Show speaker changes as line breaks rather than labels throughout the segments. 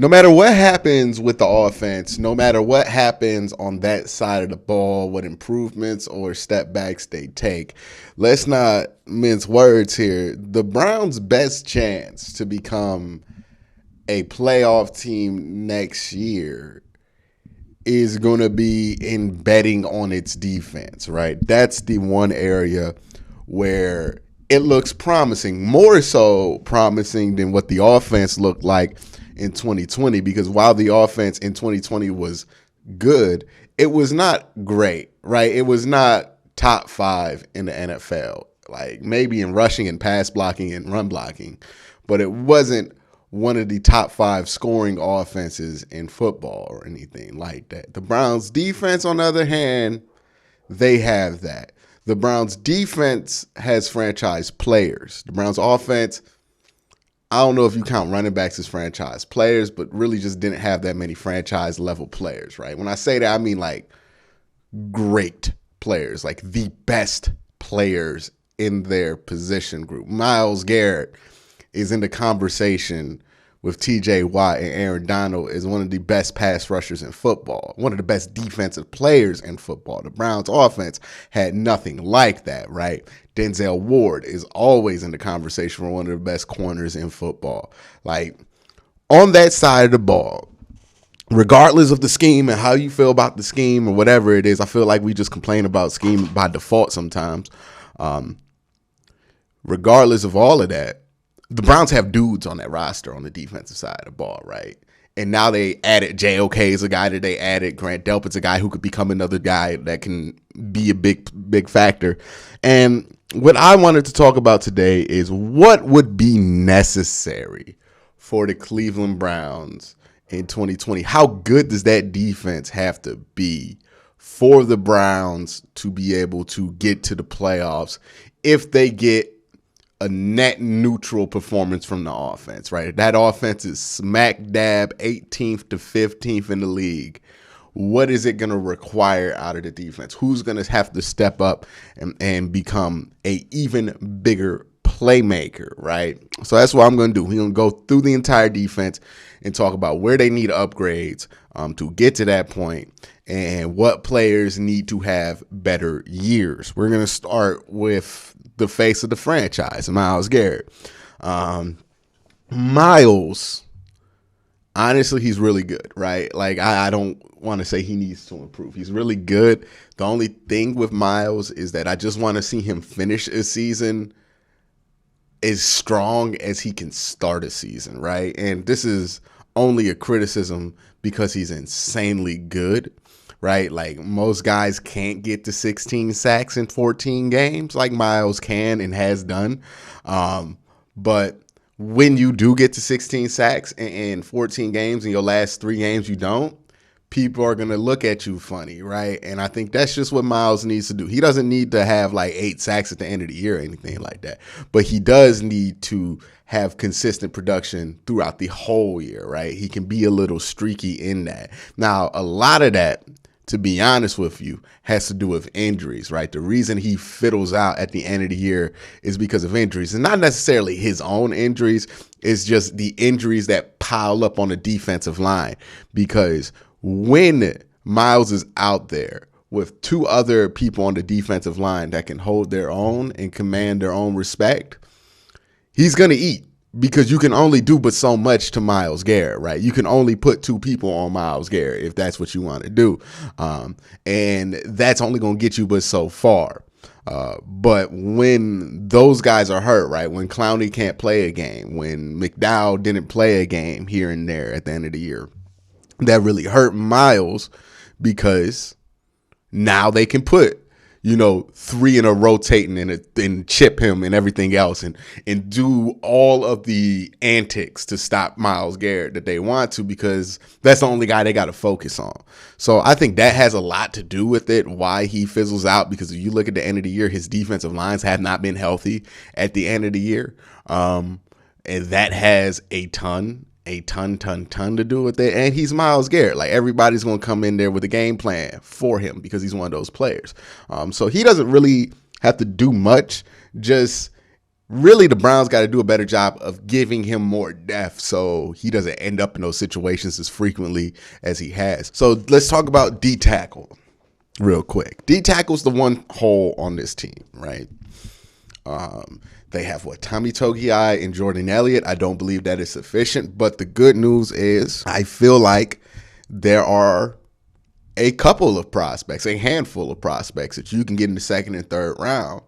no matter what happens with the offense, no matter what happens on that side of the ball, what improvements or step backs they take, let's not mince words here. The Browns' best chance to become a playoff team next year is going to be in betting on its defense, right? That's the one area where it looks promising, more so promising than what the offense looked like in 2020, because while the offense in 2020 was good, it was not great, right? It was not top 5 in the NFL, like maybe in rushing and pass blocking and run blocking, but it wasn't one of the top 5 scoring offenses in football or anything like that. The Browns defense, on the other hand, they have that. The Browns defense has franchise players. The Browns offense, I don't know if you count running backs as franchise players, but really just didn't have that many franchise level players, right? When I say that, I mean like great players, like the best players in their position group. Myles Garrett is in the conversation with TJ Watt and Aaron Donald as one of the best pass rushers in football, one of the best defensive players in football. The Browns offense had nothing like that, right? Denzel Ward is always in the conversation for one of the best corners in football. Like, on that side of the ball, regardless of the scheme and how you feel about the scheme or whatever it is, I feel like we just complain about scheme by default sometimes. Regardless of all of that, the Browns have dudes on that roster on the defensive side of the ball, right? And now they added JOK is a guy that they added. Grant Delpit's a guy who could become another guy that can be a big factor. And what I wanted to talk about today is what would be necessary for the Cleveland Browns in 2020. How good does that defense have to be for the Browns to be able to get to the playoffs if they get a net neutral performance from the offense, right? That offense is smack dab 18th to 15th in the league. What is it going to require out of the defense? Who's going to have to step up and become a even bigger playmaker, right? So that's what I'm going to do. We're going to go through the entire defense and talk about where they need upgrades to get to that point and what players need to have better years. We're going to start with the face of the franchise, Myles Garrett. Myles, honestly, he's really good, right? Like, I don't want to say he needs to improve. He's really good. The only thing with Myles is that I just want to see him finish a season as strong as he can start a season, right? And this is only a criticism because he's insanely good, right? Like, most guys can't get to 16 sacks in 14 games like Myles can and has done. But when you do get to 16 sacks in 14 games, in your last 3 games you don't, people are going to look at you funny, right? And I think that's just what Myles needs to do. He doesn't need to have like 8 sacks at the end of the year or anything like that. But he does need to have consistent production throughout the whole year, right? He can be a little streaky in that. Now, a lot of that, to be honest with you, has to do with injuries, right? The reason he fiddles out at the end of the year is because of injuries. And not necessarily his own injuries. It's just the injuries that pile up on the defensive line. Because when Myles is out there with 2 other people on the defensive line that can hold their own and command their own respect, he's going to eat. Because you can only do but so much to Myles Garrett, right? You can only put 2 people on Myles Garrett if that's what you want to do. And that's only going to get you but so far. But when those guys are hurt, right? When Clowney can't play a game, when McDowell didn't play a game here and there at the end of the year, that really hurt Myles because now they can put 3 in a rotating and chip him and everything else and do all of the antics to stop Myles Garrett that they want to, because that's the only guy they got to focus on. So I think that has a lot to do with it, why he fizzles out, because if you look at the end of the year, his defensive lines have not been healthy at the end of the year. And that has a ton to do with it. And he's Myles Garrett. Like, everybody's going to come in there with a game plan for him because he's one of those players. So he doesn't really have to do much. Just Really, the Browns got to do a better job of giving him more depth so he doesn't end up in those situations as frequently as he has. So let's talk about D tackle real quick. D tackle's the one hole on this team, right? They have Tommy Togiai and Jordan Elliott. I don't believe that is sufficient, but the good news is I feel like there are a couple of prospects, a handful of prospects that you can get in the second and third round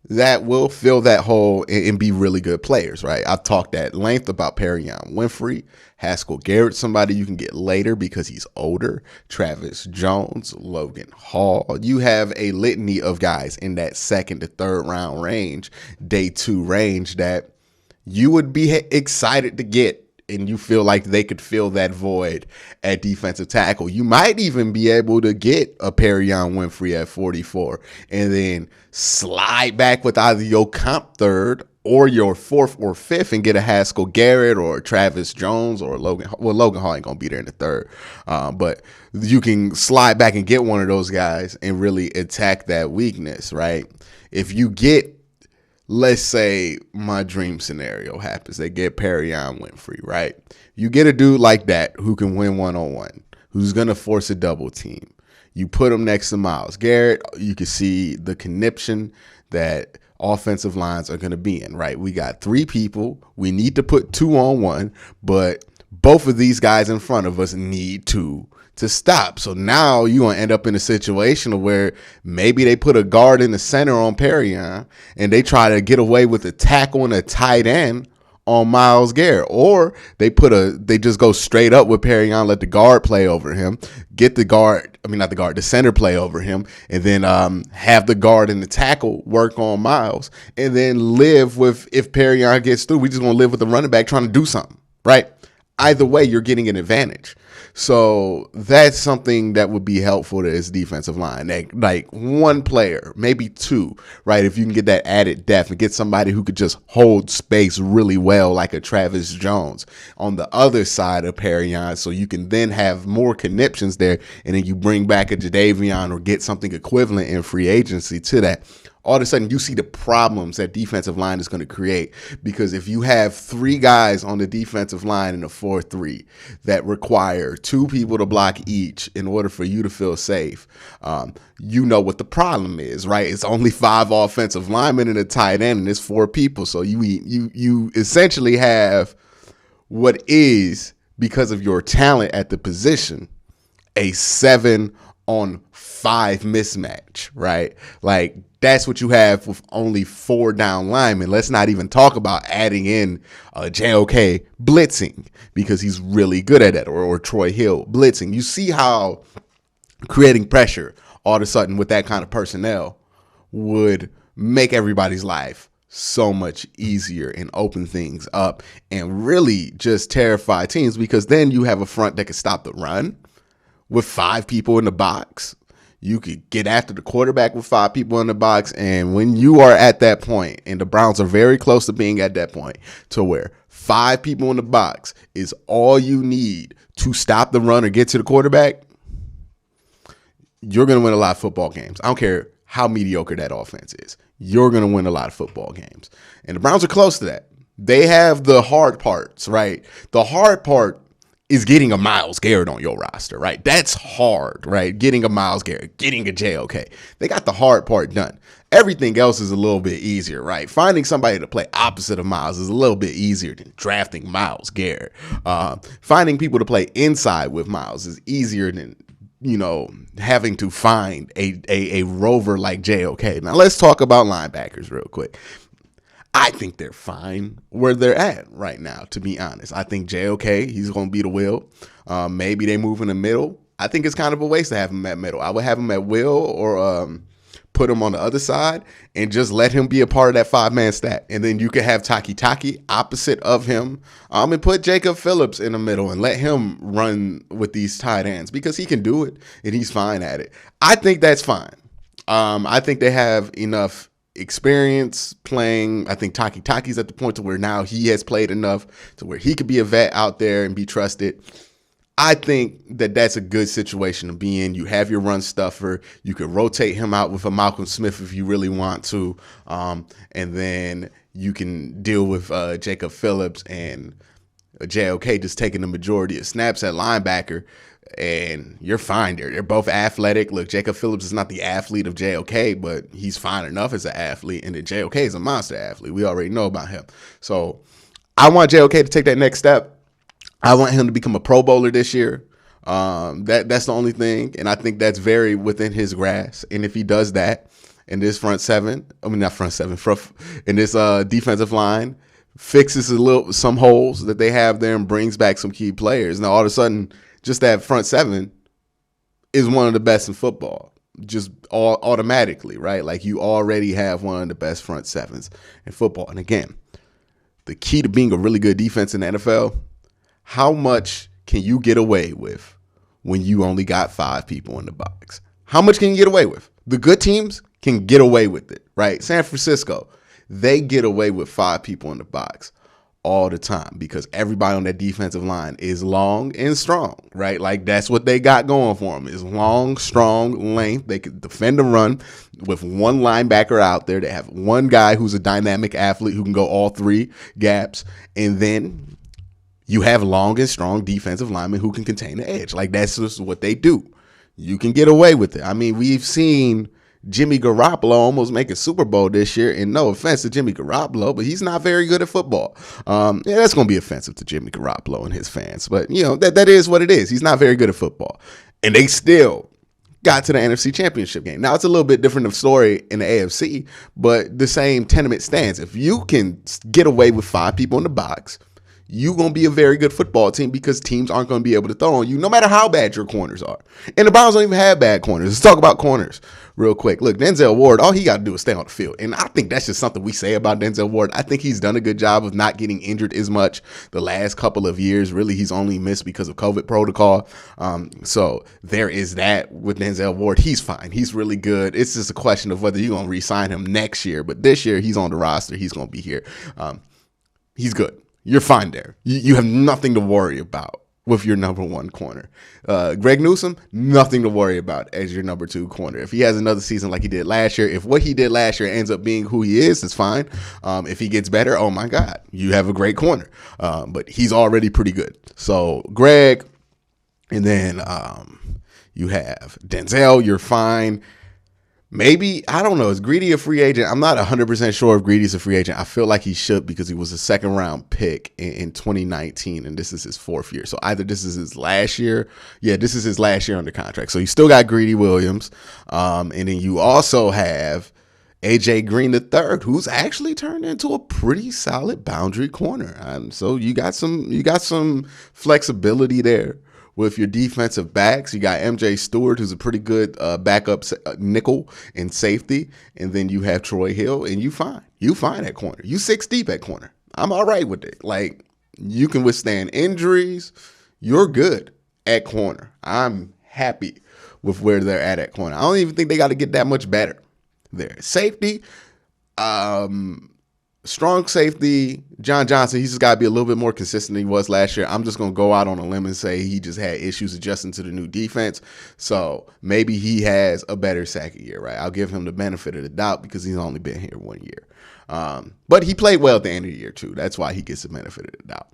that will fill that hole and be really good players, right? I've talked at length about Perion Winfrey, Haskell Garrett, somebody you can get later because he's older, Travis Jones, Logan Hall. You have a litany of guys in that second to third round range, day 2 range that you would be excited to get, and you feel like they could fill that void at defensive tackle. You might even be able to get a Perion Winfrey at 44 and then slide back with either your comp third or your 4th or 5th and get a Haskell Garrett or Travis Jones or Logan. Well, Logan Hall ain't going to be there in the third, but you can slide back and get one of those guys and really attack that weakness, right? If you get, let's say my dream scenario happens. They get Perion Winfrey, right? You get a dude like that who can win one-on-one, who's going to force a double team. You put him next to Myles Garrett, you can see the conniption that offensive lines are going to be in, right? We got 3 people. We need to put 2 on 1, but both of these guys in front of us need to stop. So now you're going to end up in a situation where maybe they put a guard in the center on Perion and they try to get away with a tackle and a tight end on Myles Garrett, or they just go straight up with Perion, let the guard play over him, get the center play over him, and then have the guard and the tackle work on Myles, and then live with, if Perion gets through, we just want to live with the running back trying to do something, right? Either way, you're getting an advantage. So that's something that would be helpful to his defensive line. Like one player, maybe 2, right? If you can get that added depth and get somebody who could just hold space really well, like a Travis Jones on the other side of Perion, so you can then have more conniptions there, and then you bring back a Jadeveon or get something equivalent in free agency to that. All of a sudden you see the problems that defensive line is going to create, because if you have 3 guys on the defensive line in a 4-3 that require 2 people to block each in order for you to feel safe, you know what the problem is, right? It's only 5 offensive linemen and a tight end, and it's 4 people. So you essentially have what is, because of your talent at the position, a 7-on-5 mismatch, right? Like, that's what you have with only 4 down linemen. Let's not even talk about adding in JOK blitzing, because he's really good at it, or Troy Hill blitzing. You see how creating pressure all of a sudden with that kind of personnel would make everybody's life so much easier and open things up and really just terrify teams, because then you have a front that can stop the run with 5 people in the box. You could get after the quarterback with 5 people in the box. And when you are at that point, and the Browns are very close to being at that point, to where 5 people in the box is all you need to stop the run or get to the quarterback, you're going to win a lot of football games. I don't care how mediocre that offense is. You're going to win a lot of football games. And the Browns are close to that. They have the hard parts, right? The hard part is getting a Myles Garrett on your roster, right? That's hard, right? Getting a Myles Garrett, getting a JOK. They got the hard part done. Everything else is a little bit easier, right? Finding somebody to play opposite of Myles is a little bit easier than drafting Myles Garrett. Finding people to play inside with Myles is easier than, having to find a rover like JOK. Now let's talk about linebackers real quick. I think they're fine where they're at right now, to be honest. I think JOK, he's going to be the will. Maybe they move in the middle. I think it's kind of a waste to have him at middle. I would have him at will, or put him on the other side and just let him be a part of that 5-man stack. And then you could have Taki opposite of him, and put Jacob Phillips in the middle and let him run with these tight ends, because he can do it and he's fine at it. I think that's fine. I think they have enough experience playing. I think Taki's at the point to where now he has played enough to where he could be a vet out there and be trusted. I think that that's a good situation to be in. You have your run stuffer. You could rotate him out with a Malcolm Smith if you really want to. And then you can deal with Jacob Phillips and JOK just taking the majority of snaps at linebacker, and you're fine there. They're both athletic. Look, Jacob Phillips is not the athlete of JOK, but he's fine enough as an athlete, and then JOK is a monster athlete. We already know about him. So I want JOK to take that next step. I want him to become a Pro Bowler this year. That's the only thing, and I think that's very within his grasp. And if he does that in this in this defensive line, fixes some holes that they have there and brings back some key players. Now all of a sudden, just that front seven is one of the best in football, just automatically, right? Like you already have one of the best front sevens in football. And again, the key to being a really good defense in the NFL, how much can you get away with when you only got 5 people in the box? How much can you get away with? The good teams can get away with it, right? San Francisco, they get away with 5 people in the box all the time because everybody on that defensive line is long and strong, right? Like that's what they got going for them is long, strong length. They can defend the run with one linebacker out there. They have one guy who's a dynamic athlete who can go all 3 gaps. And then you have long and strong defensive linemen who can contain the edge. Like that's just what they do. You can get away with it. I mean, we've seen Jimmy Garoppolo almost make a Super Bowl this year, and no offense to Jimmy Garoppolo, but he's not very good at football. That's going to be offensive to Jimmy Garoppolo and his fans, but that is what it is. He's not very good at football, and they still got to the NFC Championship game. Now it's a little bit different of story in the AFC, but the same tenement stands. If you can get away with 5 people in the box, you're going to be a very good football team because teams aren't going to be able to throw on you no matter how bad your corners are. And the Browns don't even have bad corners. Let's talk about corners real quick. Look, Denzel Ward, all he got to do is stay on the field. And I think that's just something we say about Denzel Ward. I think he's done a good job of not getting injured as much the last couple of years. Really, he's only missed because of COVID protocol. So there is that with Denzel Ward. He's fine. He's really good. It's just a question of whether you're going to re-sign him next year. But this year, he's on the roster. He's going to be here. He's good. You're fine there. You have nothing to worry about with your number 1 corner. Greg Newsome, nothing to worry about as your number 2 corner. If he has another season like he did last year, if what he did last year ends up being who he is, it's fine. If he gets better, oh my God, you have a great corner. But he's already pretty good. So Greg, and then you have Denzel, you're fine. Maybe, I don't know, is Greedy a free agent? I'm not 100% sure if Greedy's a free agent. I feel like he should because he was a 2nd-round pick in 2019, and this is his 4th year. So either this is his last year. Yeah, this is his last year under contract. So you still got Greedy Williams. And then you also have AJ Green III, who's actually turned into a pretty solid boundary corner. So you got some flexibility there. With your defensive backs, you got MJ Stewart, who's a pretty good backup nickel and safety. And then you have Troy Hill, and you fine. You fine at corner. You 6 deep at corner. I'm all right with it. Like, you can withstand injuries. You're good at corner. I'm happy with where they're at corner. I don't even think they got to get that much better there. Safety, strong safety, John Johnson, he's just got to be a little bit more consistent than he was last year. I'm just going to go out on a limb and say he just had issues adjusting to the new defense. So maybe he has a better second year, right? I'll give him the benefit of the doubt because he's only been here 1 year. But he played well at the end of the year, too. That's why he gets the benefit of the doubt.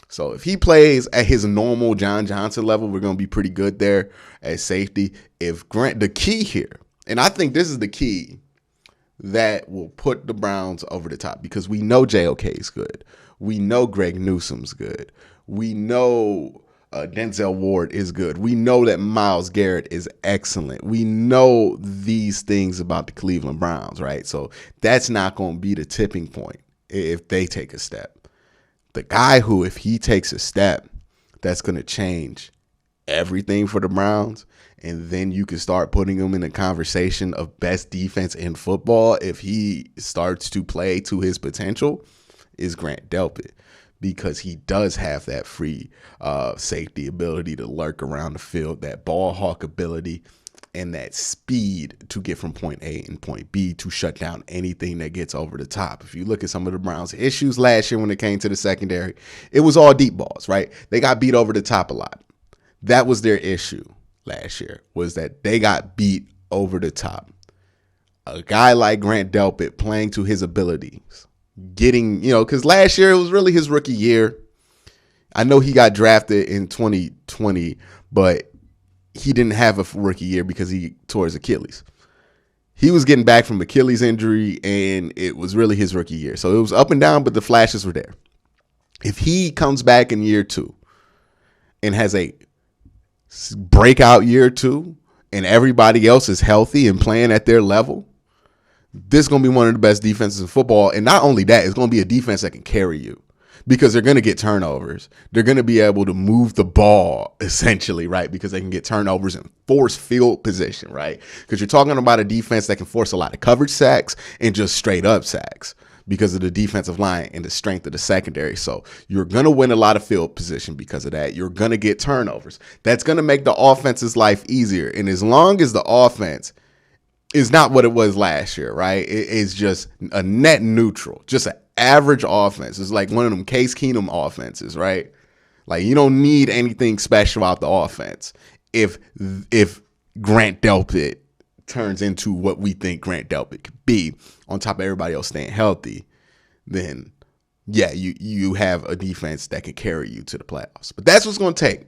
So if he plays at his normal John Johnson level, we're going to be pretty good there at safety. If Grant, the key here, and I think this is the key that will put the Browns over the top because we know JOK is good. We know Greg Newsome's good. We know Denzel Ward is good. We know that Myles Garrett is excellent. We know these things about the Cleveland Browns, right? So that's not going to be the tipping point if they take a step. The guy who, if he takes a step, that's going to change everything for the Browns. And then you can start putting him in the conversation of best defense in football if he starts to play to his potential, is Grant Delpit, because he does have that free safety ability to lurk around the field, that ball hawk ability, and that speed to get from point A and point B to shut down anything that gets over the top. If you look at some of the Browns' issues last year when it came to the secondary, it was all deep balls, right? They got beat over the top a lot. That was their issue last year, was that they got beat over the top. A guy like Grant Delpit playing to his abilities, getting, because last year it was really his rookie year. I know he got drafted in 2020, but he didn't have a rookie year because he tore his Achilles. He was getting back from Achilles injury, and it was really his rookie year. So it was up and down, but the flashes were there. If he comes back in year 2 and has a breakout year 2, and everybody else is healthy and playing at their level, this is going to be one of the best defenses in football. And not only that, it's going to be a defense that can carry you because they're going to get turnovers. They're going to be able to move the ball essentially, right? Because they can get turnovers and force field position, right? Because you're talking about a defense that can force a lot of coverage sacks and just straight up sacks because of the defensive line and the strength of the secondary. So you're going to win a lot of field position because of that. You're going to get turnovers. That's going to make the offense's life easier. And as long as the offense is not what it was last year, right? It's just a net neutral, just an average offense. It's like one of them Case Keenum offenses, right? Like you don't need anything special out the offense. If Grant Delpit turns into what we think Grant Delpit could be, on top of everybody else staying healthy, then yeah, you have a defense that can carry you to the playoffs. But that's what's going to take.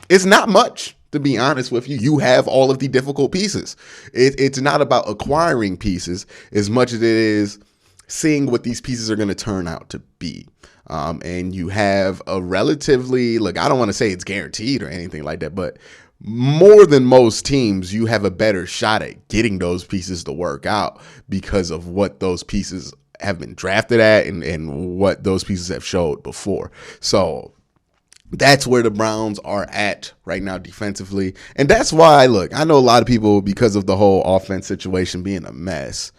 It's not much, to be honest with you. You have all of the difficult pieces. It's not about acquiring pieces as much as it is seeing what these pieces are going to turn out to be. And you have a relatively, look, I don't want to say it's guaranteed or anything like that, but more than most teams, you have a better shot at getting those pieces to work out because of what those pieces have been drafted at and what those pieces have showed before. So that's where the Browns are at right now defensively. And that's why, look, I know a lot of people, because of the whole offense situation being a mess,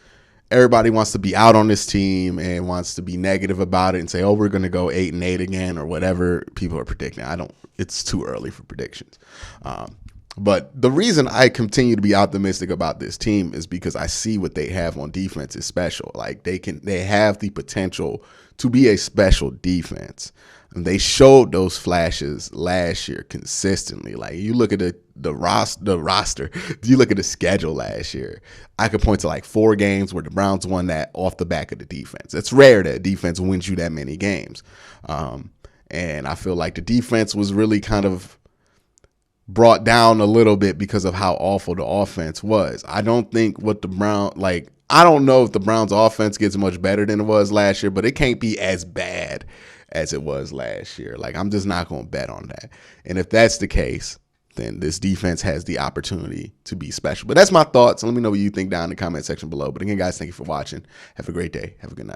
everybody wants to be out on this team and wants to be negative about it and say, oh, we're going to go 8-8 again or whatever people are predicting. It's too early for predictions. But the reason I continue to be optimistic about this team is because I see what they have on defense is special. Like they have the potential to be a special defense. And they showed those flashes last year consistently. Like you look at the roster, you look at the schedule last year. I could point to like 4 games where the Browns won that off the back of the defense. It's rare that defense wins you that many games. And I feel like the defense was really kind of brought down a little bit because of how awful the offense was. I don't know if the Browns offense gets much better than it was last year, but it can't be as bad as it was last year. Like, I'm just not going to bet on that. And if that's the case, then this defense has the opportunity to be special. But that's my thoughts. Let me know what you think down in the comment section below. But again, guys, thank you for watching. Have a great day. Have a good night.